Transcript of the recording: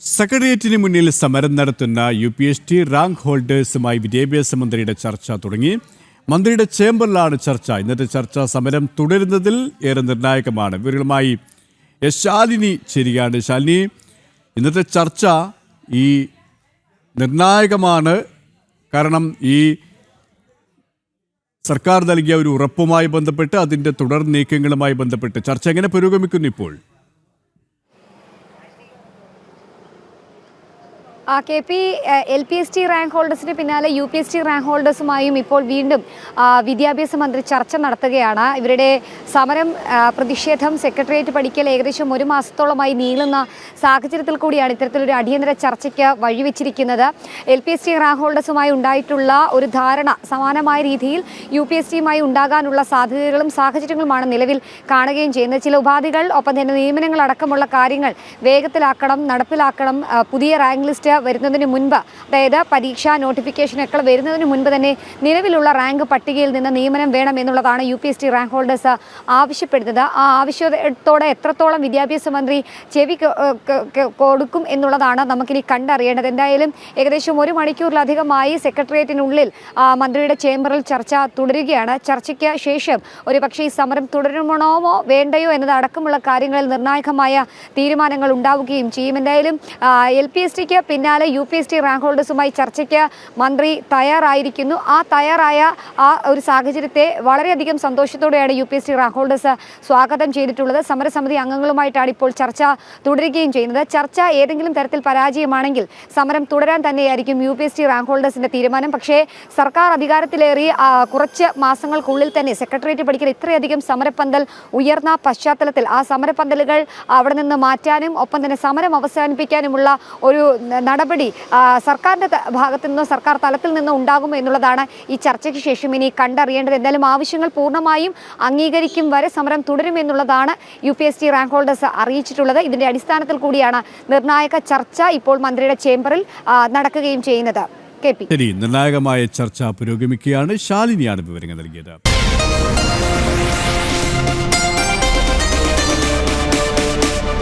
സെക്രട്ടേറിയറ്റിന് മുന്നിൽ സമരം നടത്തുന്ന UPST റാങ്ക് ഹോൾഡേഴ്സുമായി വിദ്യാഭ്യാസ മന്ത്രിയുടെ ചർച്ച തുടങ്ങി. മന്ത്രിയുടെ ചേംബറിലാണ് ചർച്ച. ഇന്നത്തെ ചർച്ച സമരം തുടരുന്നതിൽ ഏറെ നിർണായകമാണ്. ഇവരുമായി ശാലിനി ചേരുകയാണ്. ശാലിനി, ഇന്നത്തെ ചർച്ച ഈ നിർണായകമാണ്. കാരണം ഈ സർക്കാർ നൽകിയ ഒരു ഉറപ്പുമായി ബന്ധപ്പെട്ട് അതിൻ്റെ തുടർ നീക്കങ്ങളുമായി ബന്ധപ്പെട്ട് ചർച്ച എങ്ങനെ പുരോഗമിക്കുന്നു ഇപ്പോൾ? KP LPST റാങ്ക് ഹോൾഡേഴ്സിന് പിന്നാലെ UPST റാങ്ക് ഹോൾഡേഴ്സുമായും ഇപ്പോൾ വീണ്ടും വിദ്യാഭ്യാസ മന്ത്രി ചർച്ച നടത്തുകയാണ്. ഇവരുടെ സമരം പ്രതിഷേധം സെക്രട്ടേറിയറ്റ് പടിക്കൽ ഏകദേശം ഒരു മാസത്തോളമായി നീളുന്ന സാഹചര്യത്തിൽ കൂടിയാണ് ഇത്തരത്തിലൊരു അടിയന്തര ചർച്ചയ്ക്ക് വഴിവെച്ചിരിക്കുന്നത്. LPST റാങ്ക് ഹോൾഡേഴ്സുമായി ഉണ്ടായിട്ടുള്ള ഒരു ധാരണ സമാനമായ രീതിയിൽ UPSTയുമായി ഉണ്ടാകാനുള്ള സാധ്യതകളും സാഹചര്യങ്ങളുമാണ് നിലവിൽ കാണുകയും ചെയ്യുന്നത്. ചില ഉപാധികൾ, ഒപ്പം തന്നെ നിയമനങ്ങൾ അടക്കമുള്ള കാര്യങ്ങൾ വേഗത്തിലാക്കണം, നടപ്പിലാക്കണം. പുതിയ റാങ്ക് ലിസ്റ്റ് വരുന്നതിന് മുൻപ്, അതായത് പരീക്ഷാ നോട്ടിഫിക്കേഷനൊക്കെ വരുന്നതിന് മുൻപ് തന്നെ നിലവിലുള്ള റാങ്ക് പട്ടികയിൽ നിന്ന് നിയമനം വേണം എന്നുള്ളതാണ് UPST റാങ്ക് ഹോൾഡേഴ്സ് ആവശ്യപ്പെടുന്നത്. ആ ആവശ്യത്തോടെ എത്രത്തോളം വിദ്യാഭ്യാസ മന്ത്രി ചെവി കൊടുക്കും എന്നുള്ളതാണ് നമുക്കിനി കണ്ടറിയേണ്ടത്. എന്തായാലും ഏകദേശം ഒരു മണിക്കൂറിലധികമായി സെക്രട്ടേറിയറ്റിനുള്ളിൽ മന്ത്രിയുടെ ചേംബറിൽ ചർച്ച തുടരുകയാണ്. ചർച്ചയ്ക്ക് ശേഷം ഒരുപക്ഷെ ഈ സമരം തുടരണമോ വേണ്ടയോ എന്നത് അടക്കമുള്ള കാര്യങ്ങളിൽ നിർണായകമായ തീരുമാനങ്ങൾ ഉണ്ടാവുകയും ചെയ്യും. എന്തായാലും LPSTക്ക് പിന്നാലെ UPST റാങ്ക് ഹോൾഡേഴ്സുമായി ചർച്ചയ്ക്ക് മന്ത്രി തയ്യാറായിരിക്കുന്നു. തയ്യാറായ ഒരു സാഹചര്യത്തെ വളരെയധികം സന്തോഷത്തോടെയാണ് UPST റാങ്ക് ഹോൾഡേഴ്സ് സ്വാഗതം ചെയ്തിട്ടുള്ളത്. സമരസമിതി അംഗങ്ങളുമായിട്ടാണ് ഇപ്പോൾ ചർച്ച തുടരുകയും ചെയ്യുന്നത്. ചർച്ച ഏതെങ്കിലും തരത്തിൽ പരാജയമാണെങ്കിൽ സമരം തുടരാൻ തന്നെയായിരിക്കും UPST റാങ്ക് ഹോൾഡേഴ്സിന്റെ തീരുമാനം. പക്ഷേ സർക്കാർ അധികാരത്തിലേറി കുറച്ച് മാസങ്ങൾക്കുള്ളിൽ തന്നെ സെക്രട്ടേറിയറ്റ് പടിക്കൽ ഇത്രയധികം സമരപ്പന്തൽ ഉയർന്ന പശ്ചാത്തലത്തിൽ ആ സമരപ്പന്തലുകൾ അവിടെ നിന്ന് മാറ്റാനും ഒപ്പം തന്നെ സമരം അവസാനിപ്പിക്കാനുമുള്ള ഒരു നടപടി സർക്കാരിൻ്റെ ഭാഗത്തു നിന്നോ സർക്കാർ തലത്തിൽ നിന്നോ ഉണ്ടാകുമോ എന്നുള്ളതാണ് ഈ ചർച്ചയ്ക്ക് ശേഷം ഇനി കണ്ടറിയേണ്ടത്. എന്തായാലും ആവശ്യങ്ങൾ പൂർണ്ണമായും അംഗീകരിക്കും വരെ സമരം തുടരുമെന്നുള്ളതാണ് UPST റാങ്ക് ഹോൾഡേഴ്സ് അറിയിച്ചിട്ടുള്ളത്. ഇതിന്റെ അടിസ്ഥാനത്തിൽ കൂടിയാണ് നിർണായക ചർച്ച ഇപ്പോൾ മന്ത്രിയുടെ ചേംബറിൽ നടക്കുകയും ചെയ്യുന്നത്. ശരി, നിർണായകമായ ചർച്ച പുരോഗമിക്കുകയാണ്. ശാലിനിയാണ് വിവരങ്ങൾ നൽകിയത്.